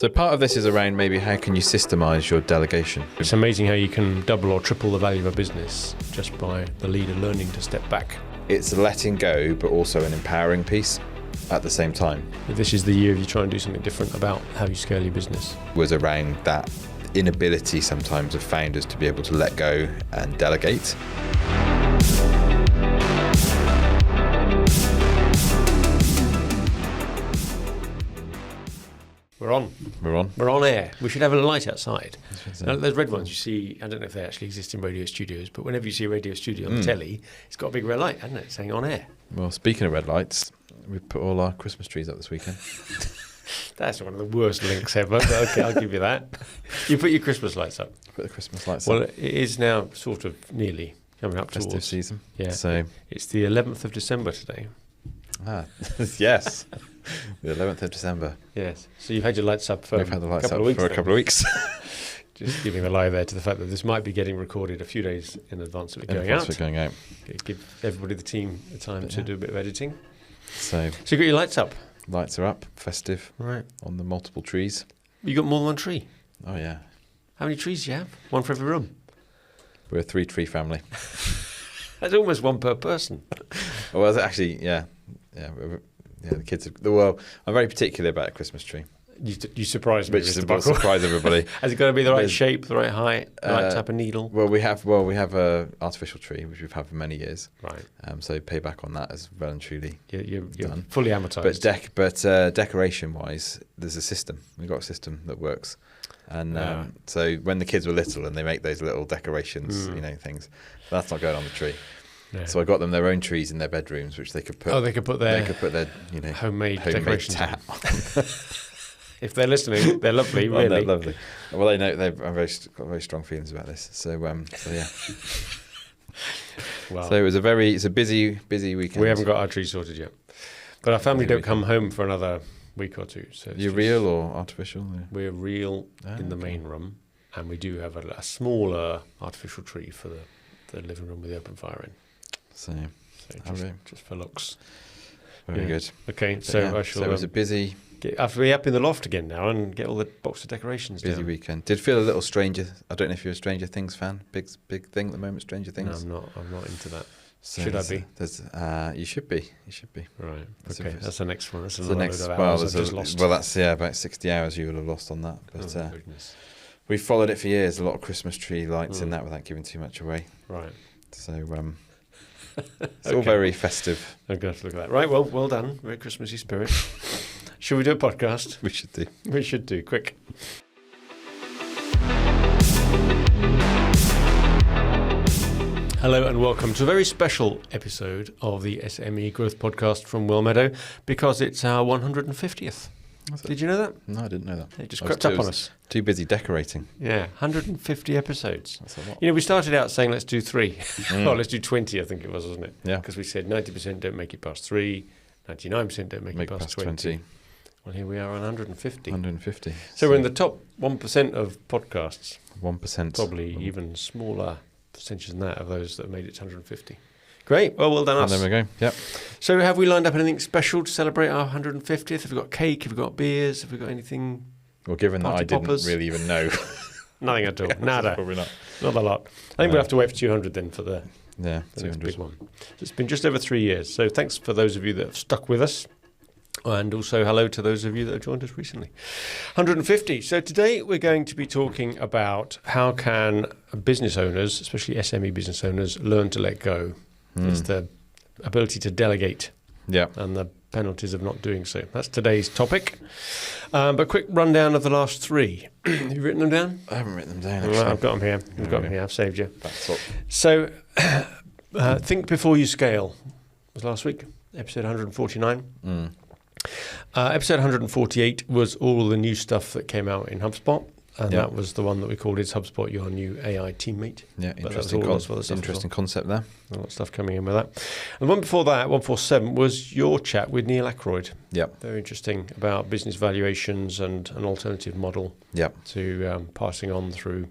So part of this is around maybe how can you systemize your delegation? It's amazing how you can double or triple the value of a business just by the leader learning to step back. It's letting go, but also an empowering piece at the same time. This is the year you try and do something different about how you scale your business. Was around that inability sometimes of founders to be able to let go and delegate. We're on air. We should have a light outside. Now, those red ones you see, I don't know if they actually exist in radio studios, but whenever you see a radio studio on the telly, it's got a big red light, hasn't it, saying on air. Well, speaking of red lights, we put all our Christmas trees up this weekend. That's one of the worst links ever, but okay, I'll give you that. You put your Christmas lights up. Put the Christmas lights up. Well, it is now sort of nearly coming up Festive towards season. Yeah. So it's the 11th of December today. Yes. The 11th of December. Yes. So you've had your lights up for We've had the lights up for a couple of weeks. Just giving a lie there to the fact that this might be getting recorded a few days in advance of it going out. Give everybody the team the time to do a bit of editing. So you've got your lights up. Lights are up, festive, right, on the multiple trees. You got more than one tree? Oh, yeah. How many trees do you have? One for every room? We're a 3-tree family. That's almost one per person. Well, actually, yeah. Yeah, the kids are, well, I'm very particular about a Christmas tree. You surprised me. Which will surprise everybody. Has it got to be the right shape, the right height, the right type of needle? Well, we have a artificial tree, which we've had for many years. Right. So payback on that is well and truly You're done. Fully amortised. But decoration-wise, there's a system. We've got a system that works. And so when the kids were little and they make those little decorations, things, that's not going on the tree. Yeah. So I got them their own trees in their bedrooms, which they could put. They could put their homemade decorations tap on. If they're listening, they're lovely. Really, they're lovely. Well, they know they've got very strong feelings about this. So yeah. Wow. So it's a busy weekend. We haven't got our tree sorted yet, but our family don't come home for another week or two. So you're real or artificial? Yeah. We're real in the main room, and we do have a smaller artificial tree for the living room with the open fire in. So just for looks. Very good. Okay, so I shall. So it was a busy. I have to be up in the loft again now and get all the box of decorations down. Busy weekend. Did feel a little Stranger. I don't know if you're a Stranger Things fan. Big thing at the moment. Stranger Things. No, I'm not into that. So should I be? You should be. Right. Okay. That's the next one. That's the next. That's about 60 hours you will have lost on that. But goodness. We followed it for years. A lot of Christmas tree lights in that without giving too much away. Right. So it's all very festive. I'm going to have to look at that. Right. Well done. Very Christmassy spirit. Should we do a podcast? We should do. We should do. Quick. Hello and welcome to a very special episode of the SME Growth Podcast from Wellmeadow because it's our 150th. Did you know that? No, I didn't know that. It just crept up on us. Too busy decorating. Yeah, 150 episodes. That's a lot. We started out saying let's do 3. Or let's do 20, I think it was, wasn't it? Yeah. Because we said 90% don't make it past 3, 99% don't make it past 20. Well, here we are on 150. 150. So we're in the top 1% of podcasts. 1%. Probably even smaller percentage than that of those that have made it to 150. Great. Well done us. And there we go. Yep. So have we lined up anything special to celebrate our 150th? Have we got cake? Have we got beers? Have we got anything? Well, given that I didn't really even know. Nothing at all. Nada. Probably not. Not a lot. I think we'll have to wait for 200 then for the next big one. So it's been just over 3 years. So thanks for those of you that have stuck with us. And also hello to those of you that have joined us recently. 150. So today we're going to be talking about how can business owners, especially SME business owners, learn to let go. It's the ability to delegate and the penalties of not doing so. That's today's topic. But quick rundown of the last 3. Have you written them down? I haven't written them down, actually. Right, I've got them here. I've saved you. That's all. So think before you scale. It was last week, episode 149. Episode 148 was all the new stuff that came out in HubSpot. And that was the one that we called Is HubSpot Your New AI Teammate? Yeah, interesting concept there. A lot of stuff coming in with that. And the one before that, 147, was your chat with Neil Ackroyd. Yep. Very interesting about business valuations and an alternative model to passing on through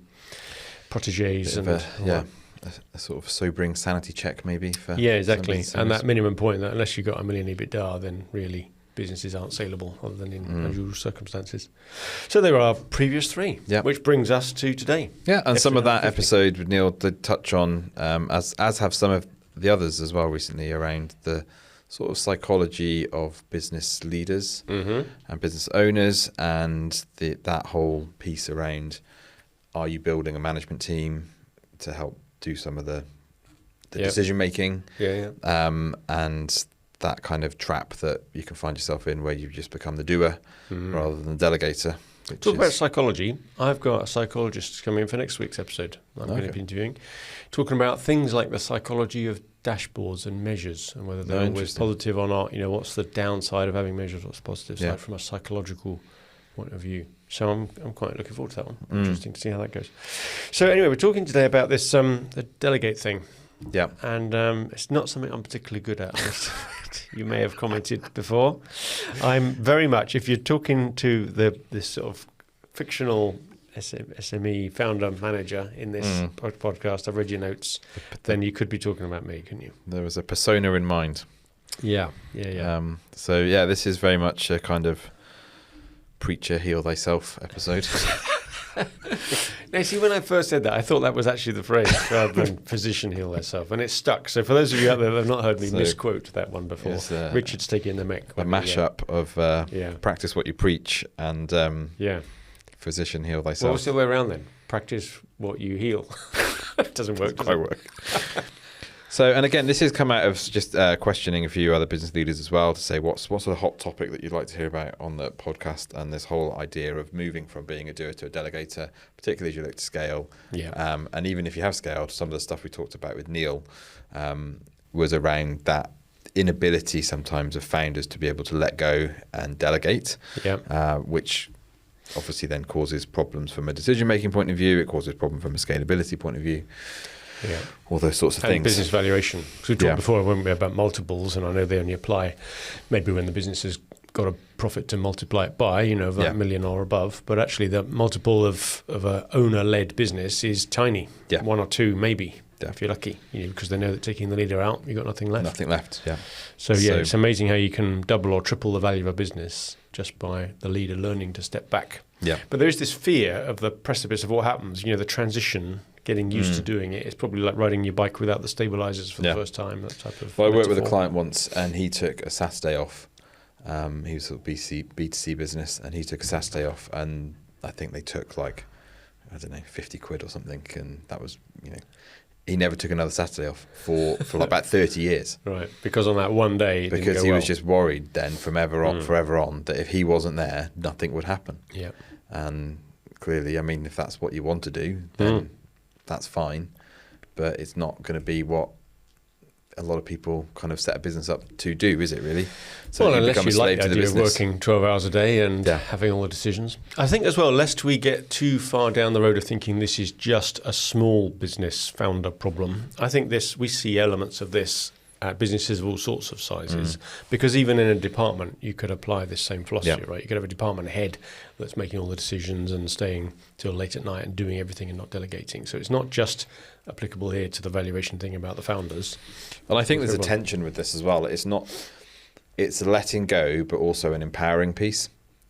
protégés. A sort of sobering sanity check maybe. For exactly. And that minimum point that unless you've got $1 million EBITDA, then really businesses aren't saleable other than in unusual circumstances. So there are previous three, which brings us to today. Yeah, and some of that 150. episode Neil did touch on, as have some of the others as well recently, around the sort of psychology of business leaders and business owners, and that whole piece around, are you building a management team to help do some of the decision making, and that kind of trap that you can find yourself in where you just become the doer rather than the delegator. Talk about psychology. I've got a psychologist coming in for next week's episode. I'm going to be interviewing, talking about things like the psychology of dashboards and measures, and whether they're always positive or not. You know, what's the downside of having measures? What's the positive side from a psychological point of view? So I'm quite looking forward to that one. Interesting to see how that goes. So anyway, we're talking today about this the delegate thing. Yeah, and it's not something I'm particularly good at. You may have commented before. I'm very much, if you're talking to this sort of fictional SME founder manager in this podcast, I've read your notes, then you could be talking about me, couldn't you? There was a persona in mind. Yeah. So this is very much a kind of preacher heal thyself episode. Now, see, when I first said that, I thought that was actually the phrase rather than physician heal thyself, and it stuck. So for those of you out there that have not heard me misquote that one before, Richard's taking the mic. A mashup of practice what you preach and physician heal thyself. Well, what's the other way around then? Practice what you heal. It doesn't work. Quite work. So, and again, this has come out of just questioning a few other business leaders as well to say what's a hot topic that you'd like to hear about on the podcast, and this whole idea of moving from being a doer to a delegator, particularly as you look to scale. Yeah. And even if you have scaled, some of the stuff we talked about with Neil was around that inability sometimes of founders to be able to let go and delegate, which obviously then causes problems from a decision-making point of view. It causes problems from a scalability point of view. Yeah, all those sorts of things. Business valuation. So we talked before, weren't we, about multiples, and I know they only apply maybe when the business has got a profit to multiply it by, of a million or above. But actually, the multiple of an owner-led business is tiny. Yeah. 1 or 2 maybe, if you're lucky. Because they know that taking the leader out, you've got nothing left. Nothing left. Yeah. So it's amazing how you can double or triple the value of a business just by the leader learning to step back. Yeah. But there is this fear of the precipice of what happens. The transition. Getting used to doing it. It's probably like riding your bike without the stabilizers for the first time. That type of. Well, I worked with a client once, and he took a Saturday off. He was sort of B2C business, and he took a Saturday off, and I think they took 50 quid or something, and that was he never took another Saturday off for about 30 years. Right, because on that one day, because he was just worried then forever on that if he wasn't there, nothing would happen. Yeah, and clearly, I mean, if that's what you want to do, then. That's fine, but it's not going to be what a lot of people kind of set a business up to do, is it really? So unless you like the idea of working 12 hours a day and having all the decisions. I think as well, lest we get too far down the road of thinking this is just a small business founder problem, I think we see elements of this at businesses of all sorts of sizes, because even in a department you could apply this same philosophy, right? You could have a department head that's making all the decisions and staying till late at night and doing everything and not delegating. So it's not just applicable here to the valuation thing about the founders. And I think there's a tension with this as well. It's letting go, but also an empowering piece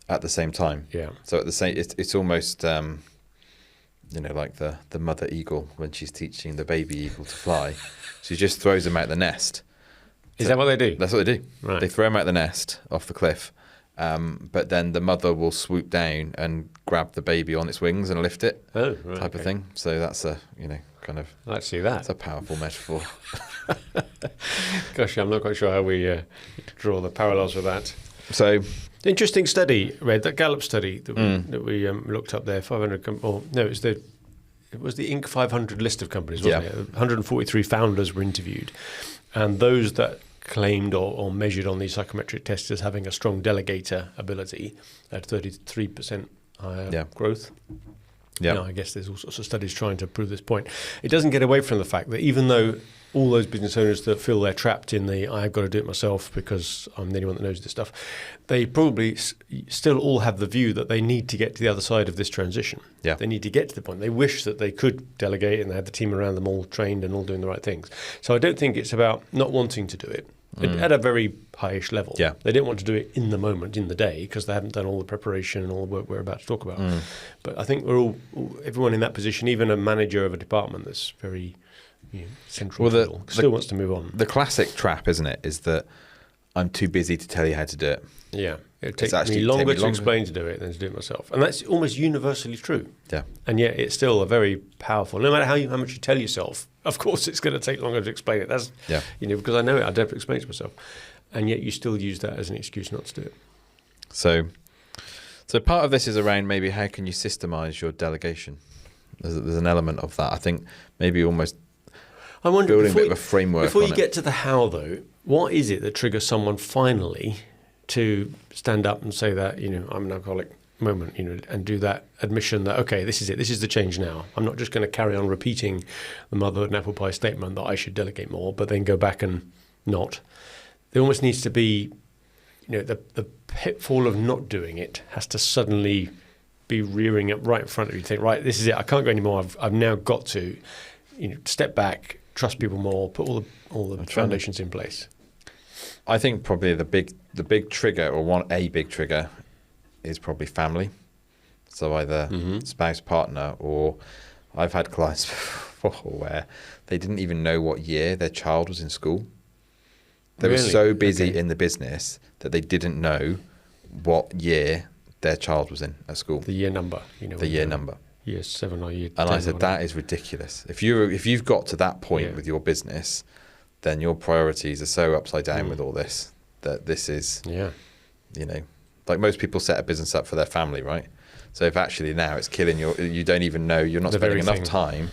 at the same time. Yeah. So at the same, it's almost like the mother eagle when she's teaching the baby eagle to fly. She just throws them out the nest. Is that what they do? That's what they do. Right. They throw them out the nest off the cliff, but then the mother will swoop down and grab the baby on its wings and lift it, type of thing. So that's a kind of. Let's see that. It's a powerful metaphor. Gosh, I'm not quite sure how we draw the parallels with that. So. Interesting study, read that Gallup study that we looked up there. 500, it was the Inc. 500 list of companies, wasn't it? 143 founders were interviewed, and those that claimed or measured on these psychometric tests as having a strong delegator ability had 33% higher growth. Yeah, I guess there's all sorts of studies trying to prove this point. It doesn't get away from the fact that even though all those business owners that feel they're trapped in I've got to do it myself because I'm the only one that knows this stuff, they probably still all have the view that they need to get to the other side of this transition. Yeah. They need to get to the point. They wish that they could delegate and they had the team around them all trained and all doing the right things. So I don't think it's about not wanting to do it. at a very highish level. Yeah. They didn't want to do it in the moment, in the day, because they haven't done all the preparation and all the work we're about to talk about. But I think everyone in that position, even a manager of a department that's very central, still wants to move on. The classic trap, isn't it, is that I'm too busy to tell you how to do it. Yeah. It takes me longer to explain to do it than to do it myself. And that's almost universally true. Yeah. And yet it's still a very powerful, no matter how much you tell yourself, of course it's going to take longer to explain it. That's, because I know it, I don't explain it to myself. And yet you still use that as an excuse not to do it. So part of this is around maybe how can you systemize your delegation? There's an element of that. I think maybe almost building a bit of a framework. Before you get to the how, though, what is it that triggers someone finally to stand up and say that, I'm an alcoholic moment, and do that admission that, okay, this is it. This is the change now. I'm not just going to carry on repeating the motherhood and apple pie statement that I should delegate more, but then go back and not. There almost needs to be, the pitfall of not doing it has to suddenly be rearing up right in front of you. Think, right, this is it. I can't go anymore. I've now got to, step back, trust people more, put all the foundations in place. I think probably the big trigger, or a big trigger, is probably family. So either spouse, partner, or I've had clients before where they didn't even know what year their child was in school. They were so busy in the business that they didn't know what year their child was in at school. The year number, the year number. Year 7 or year 10. And I said, that is ridiculous. If you've got to that point with your business, then your priorities are so upside down with all this that this is, like most people set a business up for their family, right? So if actually now it's killing you don't even know, you're not spending enough time,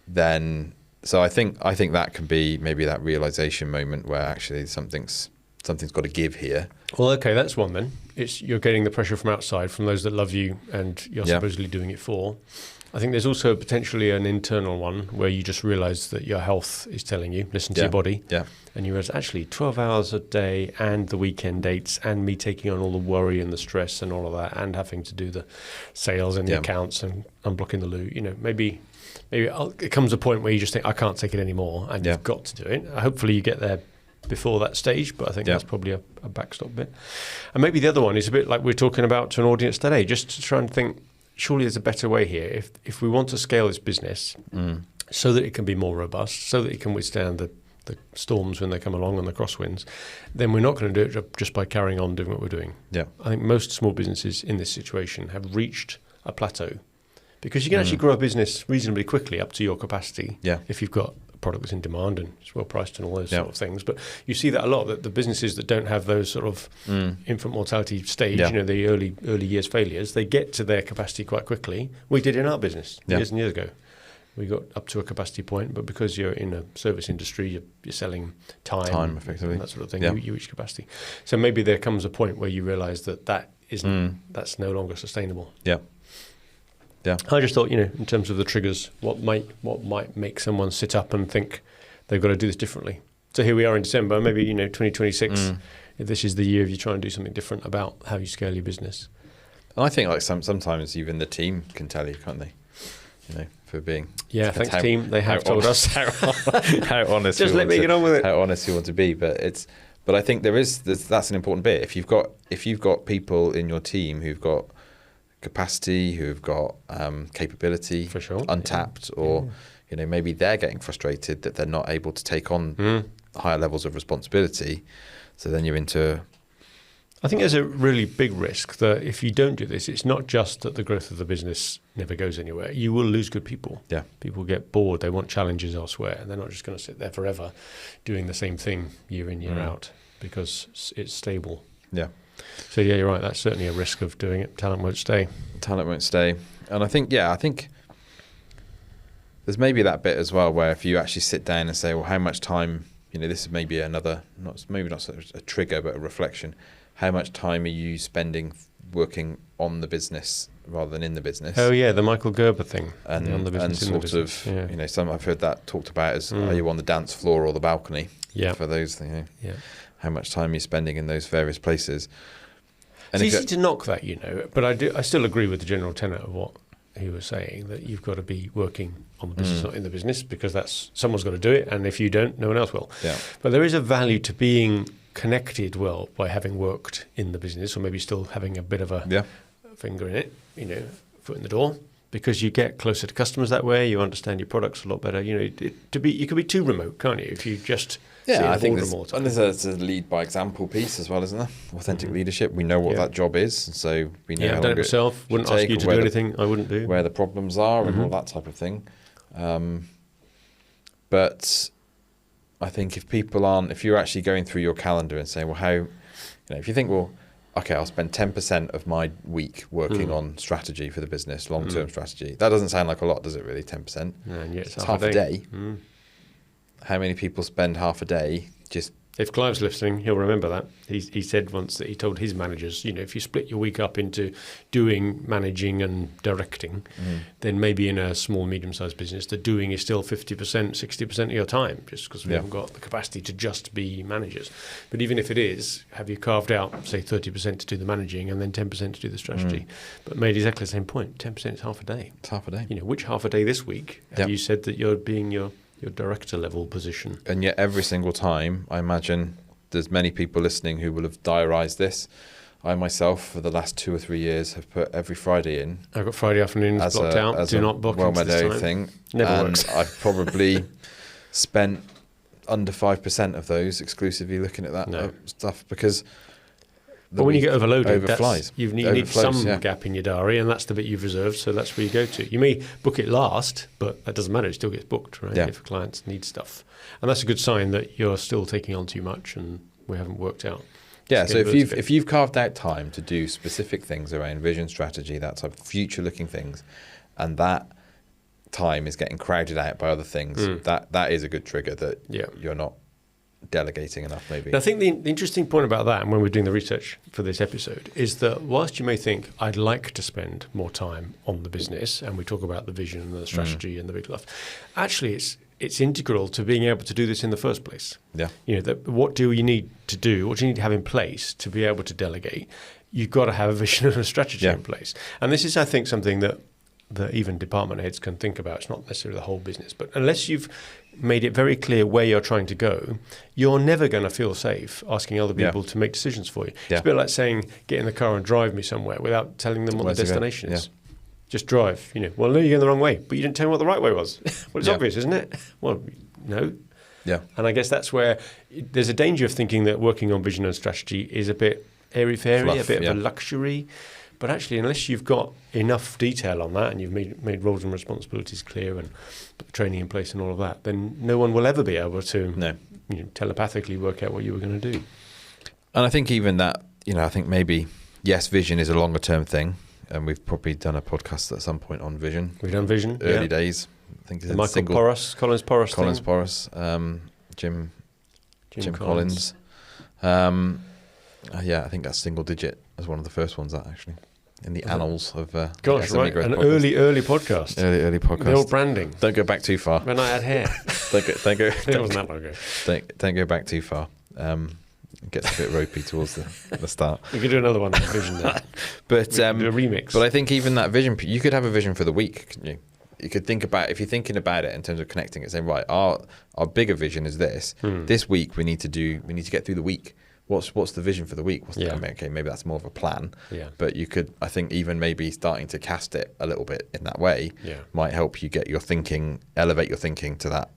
then so I think that can be maybe that realization moment where actually something's got to give here. Well, okay, that's one then. You're getting the pressure from outside, from those that love you and you're supposedly doing it for. I think there's also potentially an internal one where you just realize that your health is telling you, listen to your body. Yeah. And you realize, actually, 12 hours a day and the weekend dates and me taking on all the worry and the stress and all of that and having to do the sales and the accounts and unblocking the loo. Maybe it comes a point where you just think, I can't take it anymore, and you've got to do it. Hopefully you get there before that stage, but I think that's probably a backstop bit. And maybe the other one is a bit like we're talking about to an audience today, just to try and think, surely there's a better way here. If we want to scale this business so that it can be more robust, so that it can withstand the storms when they come along and the crosswinds, then we're not going to do it just by carrying on doing what we're doing. Yeah, I think most small businesses in this situation have reached a plateau, because you can actually grow a business reasonably quickly up to your capacity if you've got a product that's in demand and it's well priced and all those sort of things. But you see that a lot, that the businesses that don't have those sort of infant mortality stage, the early years failures, they get to their capacity quite quickly. We did in our business years and years ago. We got up to a capacity point, but because you're in a service industry, you're selling time effectively, and that sort of thing. You reach capacity. So maybe there comes a point where you realise that isn't that's no longer sustainable. Yeah. Yeah. I just thought, in terms of the triggers, what might make someone sit up and think they've got to do this differently. So here we are in December, maybe 2026. If this is the year of you try and do something different about how you scale your business. And I think like sometimes even the team can tell you, can't they? For being thanks team. They have told us how honest. Just let me get on with it. How honest you want to be, but I think that's an important bit. If you've got people in your team who've got capacity, who've got capability, for sure, untapped, or maybe they're getting frustrated that they're not able to take on higher levels of responsibility. So then you're into. I think there's a really big risk that if you don't do this, it's not just that the growth of the business never goes anywhere. You will lose good people. Yeah. People get bored. They want challenges elsewhere. And they're not just going to sit there forever doing the same thing year in, year out, because it's stable. Yeah. So, you're right. That's certainly a risk of doing it. Talent won't stay. And I think there's maybe that bit as well where if you actually sit down and say, well, how much time, this is maybe maybe not a trigger, but a reflection. How much time are you spending working on the business rather than in the business? Oh yeah, the Michael Gerber thing. And on the business, and sort of, some I've heard that talked about as are you on the dance floor or the balcony? Yeah. For those, how much time you're spending in those various places. And it's easy to knock that, but I still agree with the general tenet of what who was saying that you've got to be working on the business, not in the business, because someone's got to do it, and if you don't, no one else will. Yeah. But there is a value to being connected well by having worked in the business, or maybe still having a bit of a finger in it, foot in the door, because you get closer to customers that way. You understand your products a lot better. You could be too remote, can't you? If you just I think there's a lead by example piece as well, isn't there? Authentic leadership. We know what that job is, and so we know. I've done it myself. Wouldn't ask you to do anything I wouldn't do. Where the problems are and all that type of thing. But I think if you're actually going through your calendar and saying, well, how, if you think, well, okay, I'll spend 10% of my week working on strategy for the business, long-term strategy. That doesn't sound like a lot, does it really, 10%? And yet it's half a day. How many people spend half a day just... If Clive's listening, he'll remember that. He said once that he told his managers, if you split your week up into doing, managing and directing, then maybe in a small, medium-sized business, the doing is still 50%, 60% of your time, just because we haven't got the capacity to just be managers. But even if it is, have you carved out, say, 30% to do the managing and then 10% to do the strategy? But made exactly the same point. 10% is half a day. It's half a day. Which half a day this week have you said that you're being your director level position? And yet every single time, I imagine there's many people listening who will have diarised this. I myself, for the last 2 or 3 years, have put every Friday in. I've got Friday afternoons blocked out. As do not book Wellmeadow thing. Never works. I've probably spent under 5% of those exclusively looking at that stuff, because... But when you get overloaded, overflies. You need some gap in your diary, and that's the bit you've reserved, so that's where you go to. You may book it last, but that doesn't matter. It still gets booked, right, if clients need stuff. And that's a good sign that you're still taking on too much and we haven't worked out. Yeah, so if you've carved out time to do specific things around vision, strategy, that type of future-looking things, and that time is getting crowded out by other things, that is a good trigger that you're not delegating enough, maybe. And I think the interesting point about that, and when we're doing the research for this episode, is that whilst you may think, I'd like to spend more time on the business, and we talk about the vision and the strategy and the big stuff, actually it's integral to being able to do this in the first place. Yeah. What do you need to do? What do you need to have in place to be able to delegate? You've got to have a vision and a strategy in place. And this is, I think, something that even department heads can think about. It's not necessarily the whole business, but unless you've made it very clear where you're trying to go, you're never going to feel safe asking other people to make decisions for you. It's a bit like saying, get in the car and drive me somewhere without telling them what the destination is. Just drive. Well, no, you're going the wrong way, but you didn't tell me what the right way was. Well, it's obvious, isn't it? Well, no. Yeah. And I guess that's where there's a danger of thinking that working on vision and strategy is a bit airy-fairy, a bit of a luxury. But actually, unless you've got enough detail on that and you've made roles and responsibilities clear and put the training in place and all of that, then no one will ever be able to telepathically work out what you were going to do. And I think even that, I think maybe, yes, vision is a longer term thing. And we've probably done a podcast at some point on vision. We've done vision. Early days. I think it's Collins Porras. Jim Collins. I think that's single digit as one of the first ones, that actually, in the annals of gosh, right, an early podcast. Early podcast. The old branding. Don't go back too far. When I had hair. don't go. It wasn't that long ago. Don't go back too far. It gets a bit ropey towards the start. We could do another one on vision then. But do a remix. But I think even that vision, you could have a vision for the week, couldn't you? You could think about, if you're thinking about it in terms of connecting it, saying, right, our bigger vision is this. This week we need to get through the week. What's the vision for the week? Okay, maybe that's more of a plan. Yeah. But you could, I think, even maybe starting to cast it a little bit in that way might help you get your thinking, elevate your thinking to that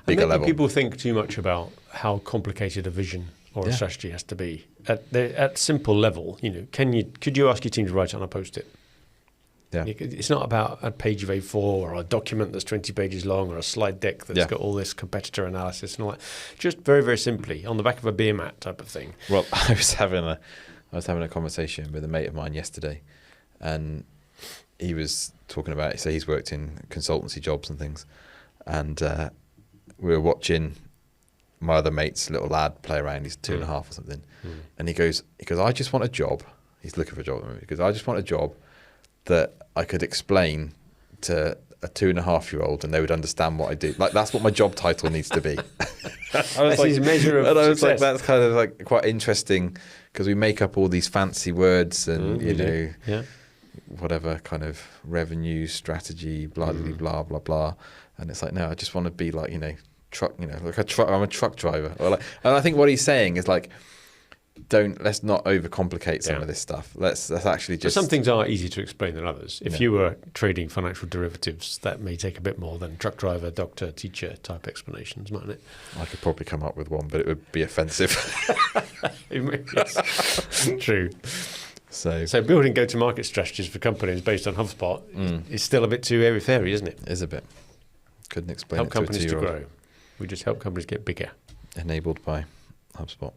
bigger level. People think too much about how complicated a vision or a strategy has to be. At simple level, could you ask your team to write it on a Post-it? Yeah. It's not about a page of A4 or a document that's 20 pages long or a slide deck that's got all this competitor analysis and all that. Just very, very simply on the back of a beer mat type of thing. Well, I was having a conversation with a mate of mine yesterday, and he was talking about, so he's worked in consultancy jobs and things, and we were watching my other mate's little lad play around. He's 2.5 or something, and he goes, I just want a job. He's looking for a job at the moment. Because I just want a job that I could explain to a 2.5-year-old and they would understand what I do. Like, that's what my job title needs to be. That's his measure of success. Like, that's kind of like quite interesting, because we make up all these fancy words and whatever kind of revenue strategy, blah, blah, blah, blah. And it's like, no, I just want to be like, truck, like I'm a truck driver. And I think what he's saying is like, let's not overcomplicate some of this stuff. Let's actually just... But some things are easy to explain than others. If you were trading financial derivatives, that may take a bit more than truck driver, doctor, teacher type explanations, mightn't it? I could probably come up with one, but it would be offensive. Yes. True. So building go-to-market strategies for companies based on HubSpot is still a bit too airy-fairy, isn't it? It is a bit. Couldn't explain help it to a companies to 2-year-old. grow. We just help companies get bigger. Enabled by HubSpot.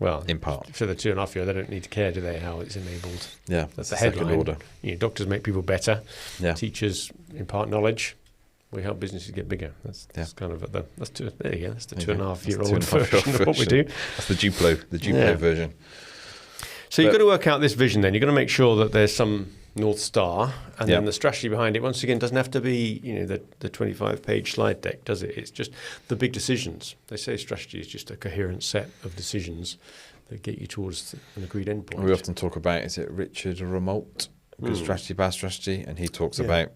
Well, in part. For the 2.5-year, they don't need to care, do they, how it's enabled? Yeah, That's the the second headline. order. Doctors make people better. Yeah. Teachers impart knowledge. We help businesses get bigger. That's kind of there you go. That's the 2.5-year-old version of what we do. That's the Duplo version. So you've got to work out this vision then. You've got to make sure that there's some North Star, and then the strategy behind it, once again, doesn't have to be the 25-page slide deck, does it? It's just the big decisions. They say strategy is just a coherent set of decisions that get you towards an agreed endpoint. We often talk about, is it Richard Remote? Good strategy, bad strategy, and he talks about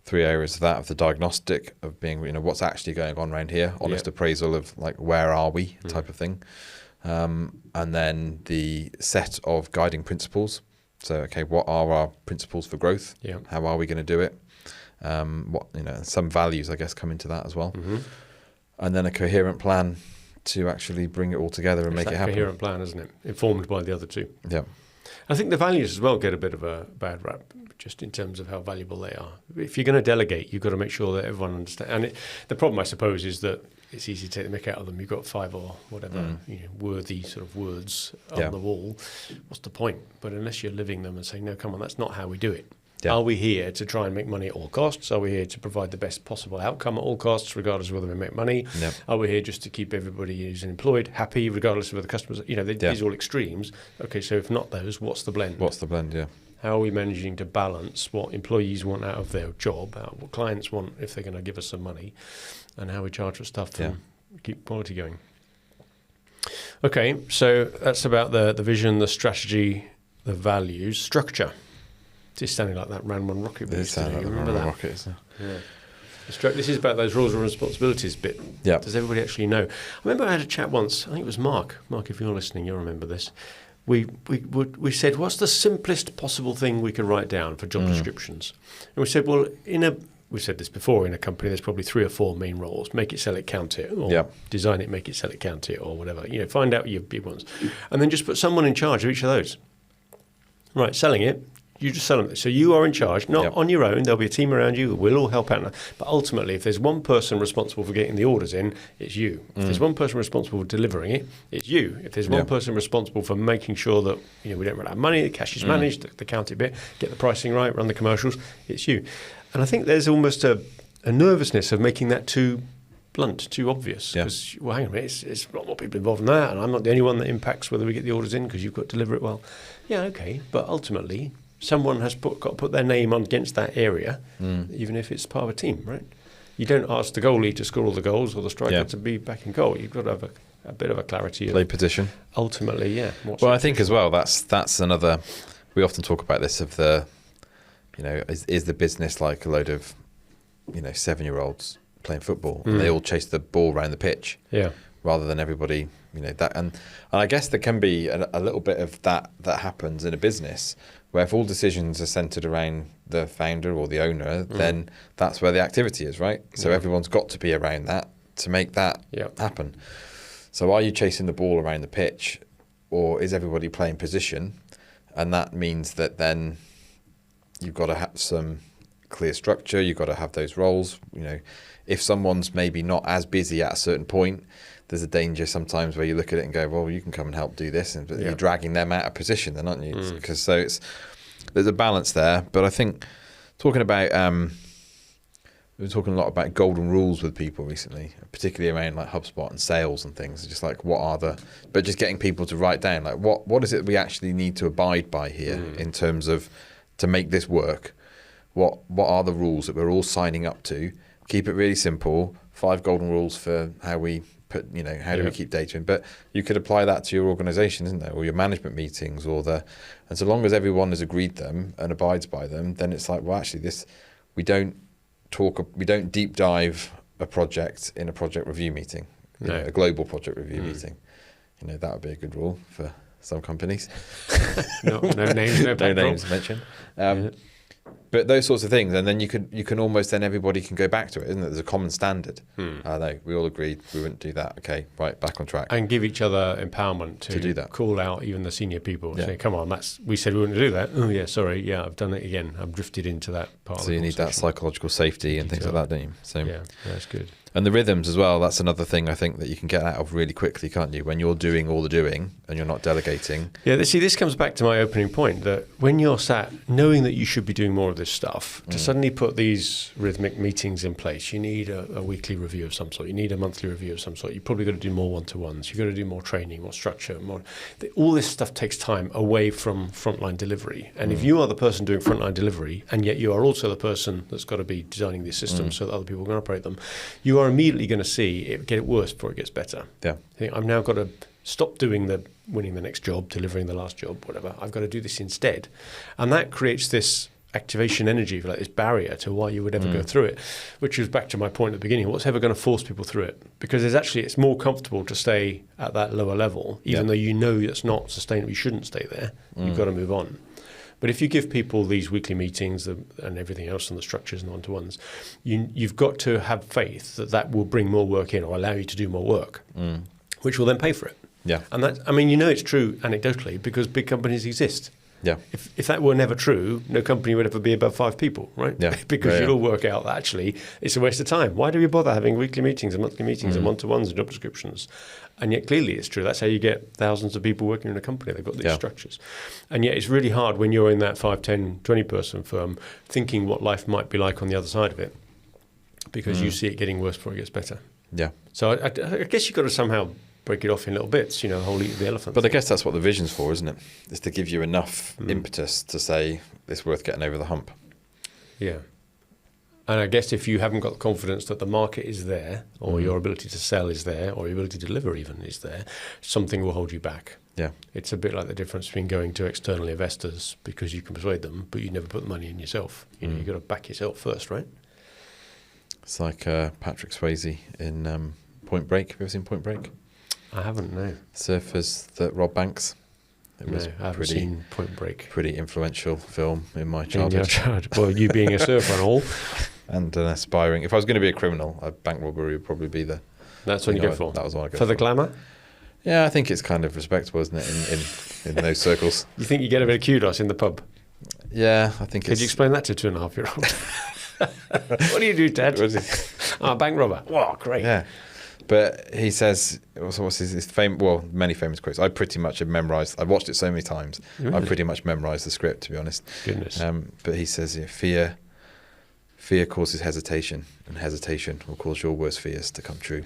3 areas of that: of the diagnostic, of being what's actually going on around here, honest appraisal of like where are we type of thing, and then the set of guiding principles. So, okay, what are our principles for growth? Yeah. How are we going to do it? Some values, I guess, come into that as well. Mm-hmm. And then a coherent plan to actually bring it all together and make it happen. It's a coherent plan, isn't it? Informed by the other two. Yeah. I think the values as well get a bit of a bad rap, just in terms of how valuable they are. If you're going to delegate, you've got to make sure that everyone understands. And the problem, I suppose, is that it's easy to take the mick out of them. You've got 5 or whatever worthy sort of words on the wall. What's the point? But unless you're living them and saying, no, come on, that's not how we do it. Yeah. Are we here to try and make money at all costs? Are we here to provide the best possible outcome at all costs, regardless of whether we make money? Yep. Are we here just to keep everybody who's employed happy, regardless of whether the customers... These are all extremes. Okay, so if not those, what's the blend? What's the blend, yeah. How are we managing to balance what employees want out of their job, what clients want if they're going to give us some money, and how we charge for stuff and keep quality going? Okay, so that's about the vision, the strategy, the values, structure. It's sounding like that Ran 1 rocket. It sounds like the Ran 1 rocket, isn't it? Yeah. This is about those roles and responsibilities bit. Yeah. Does everybody actually know? I remember I had a chat once. I think it was Mark. Mark, if you're listening, you'll remember this. We said, what's the simplest possible thing we can write down for job descriptions? And we said, well, we've said this before, in a company there's probably 3 or 4 main roles. Make it, sell it, count it, or design it, make it, sell it, count it, or whatever. Find out your big ones. And then just put someone in charge of each of those. Right, selling it. You just sell them. So you are in charge, not on your own. There'll be a team around you. We'll all help out. But ultimately, if there's one person responsible for getting the orders in, it's you. If there's one person responsible for delivering it, it's you. If there's one person responsible for making sure that we don't run out of money, the cash is managed, the counting bit, get the pricing right, run the commercials, it's you. And I think there's almost a nervousness of making that too blunt, too obvious. Because, well, hang on a minute, it's a lot more people involved in that, and I'm not the only one that impacts whether we get the orders in because you've got to deliver it well. Yeah, okay, but ultimately... someone has got to put their name on against that area, even if it's part of a team, right? You don't ask the goalie to score all the goals or the striker to be back in goal. You've got to have a bit of a clarity. Play position. Ultimately, Well, I think as well, that's another... We often talk about this of the, is the business like a load of, 7-year-olds playing football and they all chase the ball around the pitch rather than everybody... that, and I guess there can be a little bit of that happens in a business where if all decisions are centered around the founder or the owner, then that's where the activity is, right? So everyone's got to be around that to make that happen. So are you chasing the ball around the pitch, or is everybody playing position? And that means that then you've got to have some clear structure. You've got to have those roles. If someone's maybe not as busy at a certain point, there's a danger sometimes where you look at it and go, well, you can come and help do this, but you're dragging them out of position then, aren't you? Because there's a balance there. But I think talking about we were talking a lot about golden rules with people recently, particularly around like HubSpot and sales and things. Just like but just getting people to write down like what is it we actually need to abide by here in terms of to make this work. What are the rules that we're all signing up to? Keep it really simple. 5 golden rules for how we put, how do we keep data in? But you could apply that to your organization, isn't there? Or your management meetings, and so long as everyone has agreed them and abides by them, then it's like, well, actually we don't deep dive a project in a project review meeting, a global project review meeting. That would be a good rule for some companies. no names, no names mentioned. But those sorts of things, and then you can almost, then everybody can go back to it, isn't it? There's a common standard. No, we all agreed we wouldn't do that. Okay, right, back on track. And give each other empowerment to do that. Call out even the senior people. Say, come on, we said we wouldn't do that. Oh yeah, sorry, yeah, I've done it again. I've drifted into that part. So you need that psychological safety and things like that, don't you? So yeah, that's good. And the rhythms as well, that's another thing I think that you can get out of really quickly, can't you? When you're doing all the doing and you're not delegating. Yeah, this comes back to my opening point, that when you're sat knowing that you should be doing more of this stuff, to suddenly put these rhythmic meetings in place, you need a weekly review of some sort, you need a monthly review of some sort, you've probably got to do more one-to-ones, you've got to do more training, more structure, all this stuff takes time away from frontline delivery. And if you are the person doing frontline delivery, and yet you are also the person that's got to be designing these systems so that other people can operate them, you are immediately going to see it get worse before it gets better. Yeah. I've now got to stop doing winning the next job, delivering the last job, whatever. I've got to do this instead. And that creates this activation energy, like this barrier to why you would ever go through it, which is back to my point at the beginning. What's ever going to force people through it? Because it's more comfortable to stay at that lower level, even though that's not sustainable. You shouldn't stay there. You've got to move on. But if you give people these weekly meetings and everything else and the structures and one-to-ones, you've got to have faith that will bring more work in or allow you to do more work, which will then pay for it. Yeah. And it's true anecdotally because big companies exist. Yeah. If that were never true, no company would ever be above 5 people, right? Yeah. Because you'll all work out that actually it's a waste of time. Why do we bother having weekly meetings and monthly meetings and one-to-ones and job descriptions? And yet clearly it's true. That's how you get thousands of people working in a company. They've got these structures. And yet it's really hard when you're in that 5, 10, 20-person firm thinking what life might be like on the other side of it, because you see it getting worse before it gets better. Yeah. So I guess you've got to somehow break it off in little bits, the whole eat the elephant. But I guess that's what the vision's for, isn't it? Is to give you enough impetus to say it's worth getting over the hump. Yeah. And I guess if you haven't got the confidence that the market is there, or your ability to sell is there, or your ability to deliver even is there, something will hold you back. Yeah. It's a bit like the difference between going to external investors because you can persuade them, but you never put the money in yourself. You've got to back yourself first, right? It's like Patrick Swayze in Point Break. Have you ever seen Point Break? I haven't, no. Surfers that rob banks. It was I haven't seen Point Break. Pretty influential film in my childhood. Well, you being a surfer and all. And aspiring. If I was going to be a criminal, a bank robbery would probably be That's what you go for? That was what I go for. For the glamour? Yeah, I think it's kind of respectable, isn't it, in those circles. You think you get a bit of kudos in the pub? Yeah, I think Could you explain that to a 2.5-year-old? What do you do, Dad? Bank robber. Wow, great. Yeah. But he says, what's his many famous quotes. I pretty much have memorised. I've watched it so many times. Really? I pretty much memorised the script, to be honest. Goodness. But he says, fear causes hesitation, and hesitation will cause your worst fears to come true.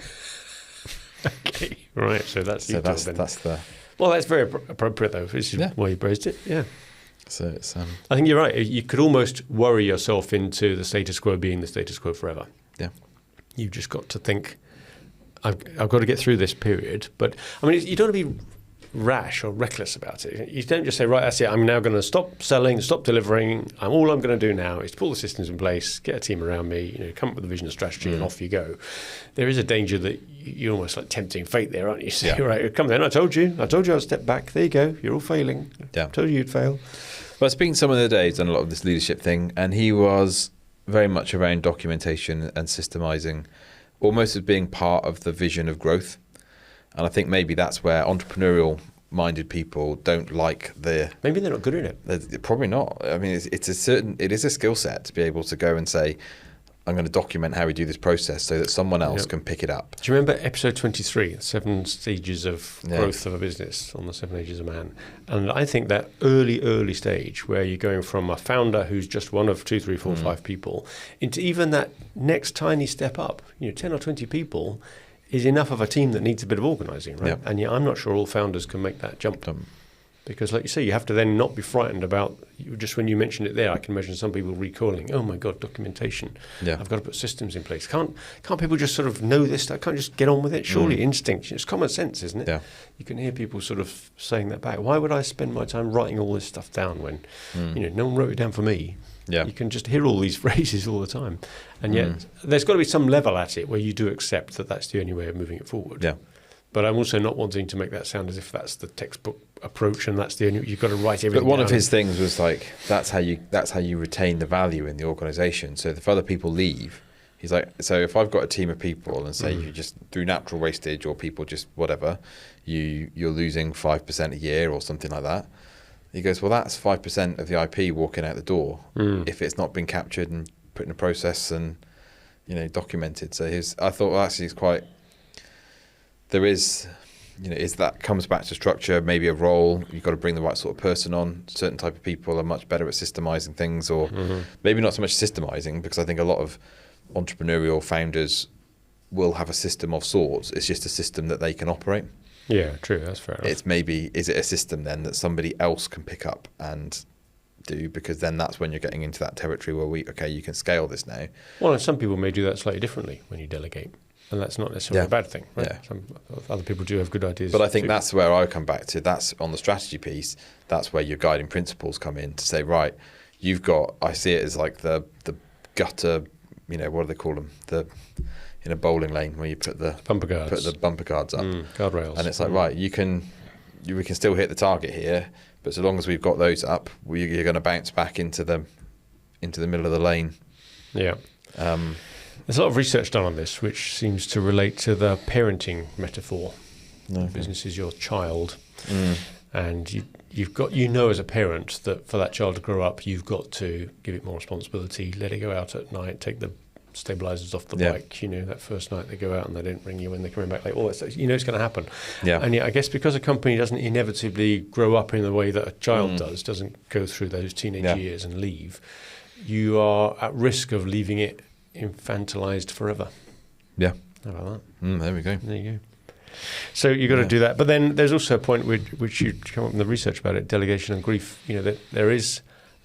Okay, right. So that's the. Well, that's very appropriate though. This is why you praised it. Yeah. So it's. I think you're right. You could almost worry yourself into the status quo being the status quo forever. Yeah. You've just got to think, I've got to get through this period. But I mean, you don't want to be rash or reckless about it. You don't just say, right, that's it. I'm now going to stop selling, stop delivering. All I'm going to do now is to pull the systems in place, get a team around me, come up with a vision and strategy, and off you go. There is a danger that you're almost like tempting fate there, aren't you? So, right, come then. I told you I'd step back. There you go. You're all failing. Yeah. I told you you'd fail. Well, speaking to someone the other day, he's done a lot of this leadership thing, and he was very much around documentation and systemizing, almost as being part of the vision of growth. And I think maybe that's where entrepreneurial-minded people don't like the. Maybe they're not good at it. Probably not. I mean, it is a skill set to be able to go and say, I'm going to document how we do this process so that someone else can pick it up. Do you remember episode 23, 7 stages of growth of a business on the 7 Ages of Man? And I think that early stage where you're going from a founder who's just one of 2, 3, 4, 5 people into even that next tiny step up, 10 or 20 people is enough of a team that needs a bit of organising, right? Yeah. And I'm not sure all founders can make that jump. Because like you say, you have to then not be frightened about, just when you mentioned it there, I can imagine some people recoiling, oh my God, documentation. Yeah. I've got to put systems in place. Can't people just sort of know this stuff? Can't just get on with it? Surely instinct. It's common sense, isn't it? Yeah. You can hear people sort of saying that back. Why would I spend my time writing all this stuff down when, no one wrote it down for me? Yeah. You can just hear all these phrases all the time. And yet there's got to be some level at it where you do accept that that's the only way of moving it forward. Yeah. But I'm also not wanting to make that sound as if that's the textbook approach and that's the only, you've got to write everything But one down. of his things was like, that's how you retain the value in the organisation. So if other people leave, he's like, so if I've got a team of people and say you just, through natural wastage or people just whatever, you're losing 5% a year or something like that. He goes, well, that's 5% of the IP walking out the door if it's not been captured and put in a process and, documented. So I thought, well, actually, it's quite... There is, is that comes back to structure, maybe a role. You've got to bring the right sort of person on. Certain type of people are much better at systemizing things, or maybe not so much systemizing, because I think a lot of entrepreneurial founders will have a system of sorts. It's just a system that they can operate. Yeah, true. That's fair enough. It's maybe, is it a system then that somebody else can pick up and do? Because then that's when you're getting into that territory where you can scale this now. Well, and some people may do that slightly differently when you delegate. And that's not necessarily a bad thing, right? Yeah. Some other people do have good ideas. But I think that's where I come back to. That's on the strategy piece. That's where your guiding principles come in to say, right, you've got, I see it as like the gutter, what do they call them? In a bowling lane where you put the bumper guards, up. guardrails. And it's like, right, we can still hit the target here, but so long as we've got those up, you're going to bounce back into the middle of the lane. Yeah. There's a lot of research done on this, which seems to relate to the parenting metaphor. Okay. Business is your child, and you've got, as a parent that for that child to grow up, you've got to give it more responsibility, let it go out at night, take the stabilizers off the bike. That first night they go out and they don't ring you when they're coming back. Like all that stuff, it's going to happen. Yeah. And yet, I guess because a company doesn't inevitably grow up in the way that a child doesn't go through those teenage years and leave, you are at risk of leaving it infantilized forever. Yeah. How about that? There we go. There you go. So you've got to do that. But then there's also a point which you come up in the research about it, delegation and grief. That there is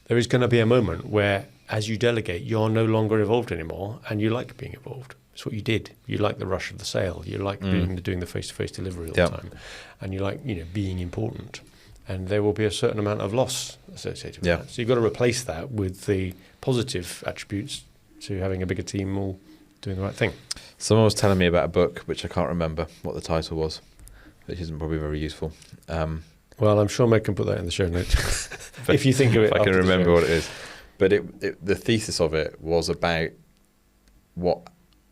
going to be a moment where, as you delegate, you're no longer involved anymore, and you like being involved. It's what you did. You like the rush of the sale. You like doing the face-to-face delivery all the time, and you like being important. And there will be a certain amount of loss associated with that. So you've got to replace that with the positive attributes to having a bigger team all doing the right thing. Someone was telling me about a book, which I can't remember what the title was, which isn't probably very useful. Well, I'm sure Meg can put that in the show notes if you think of it. If I can remember what it is. But the thesis of it was about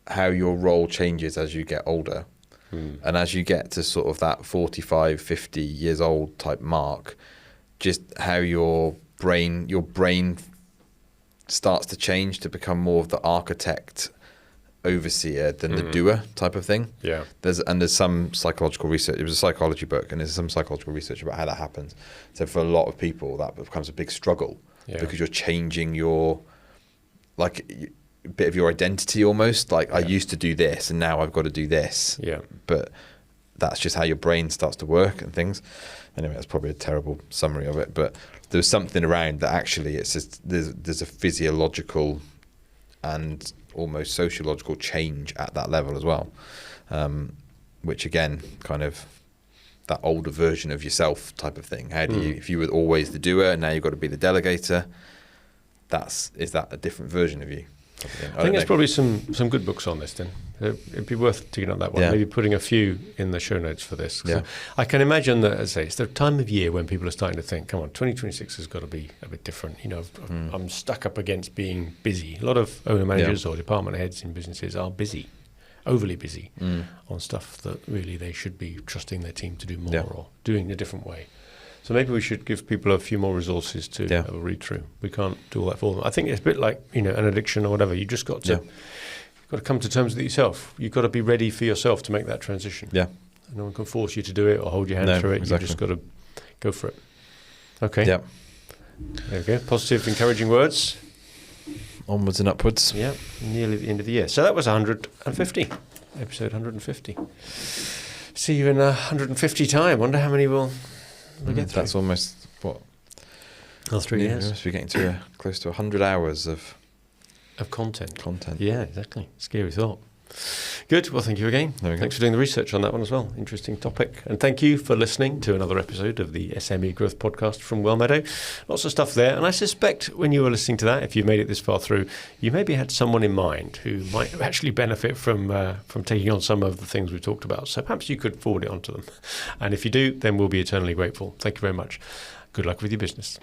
how your role changes as you get older. And as you get to sort of that 45, 50 years old type mark, just how your brain starts to change to become more of the architect, overseer than the doer type of thing. Yeah. There's some psychological research. It was a psychology book, and there's some psychological research about how that happens. So for a lot of people, that becomes a big struggle because you're changing your, like, a bit of your identity almost. Like, I used to do this, and now I've got to do this. Yeah. But that's just how your brain starts to work and things. Anyway, that's probably a terrible summary of it, but there's something around that actually it's just, there's a physiological and almost sociological change at that level as well, which again, kind of that older version of yourself type of thing. How do you, if you were always the doer and now you've got to be the delegator, is that a different version of you? I think there's probably some good books on this then. It'd be worth digging up that one, maybe putting a few in the show notes for this. Yeah. I can imagine that, as I say, it's the time of year when people are starting to think, come on, 2026 has got to be a bit different. I'm stuck up against being busy. A lot of owner managers or department heads in businesses are busy, overly busy on stuff that really they should be trusting their team to do more or doing a different way. So maybe we should give people a few more resources to have a read through. We can't do all that for them. I think it's a bit like an addiction or whatever. You just got to you've got to come to terms with it yourself. You've got to be ready for yourself to make that transition. Yeah. No one can force you to do it or hold your hand through it. Exactly. You've just got to go for it. Okay. Yeah. There we go. Positive, encouraging words. Onwards and upwards. Yeah. Nearly the end of the year. So that was 150. Episode 150. See you in 150 time. Wonder how many we'll we'll get through. That's almost what? Another 3 We years must be getting to close to 100 hours of content. content. Yeah, exactly. Scary thought. Good. Well, thank you again. Thanks for doing the research on that one as well. Interesting topic. And thank you for listening to another episode of the SME Growth Podcast from Wellmeadow. Lots of stuff there. And I suspect when you were listening to that, if you made it this far through, you maybe had someone in mind who might actually benefit from taking on some of the things we've talked about. So perhaps you could forward it on to them. And if you do, then we'll be eternally grateful. Thank you very much. Good luck with your business.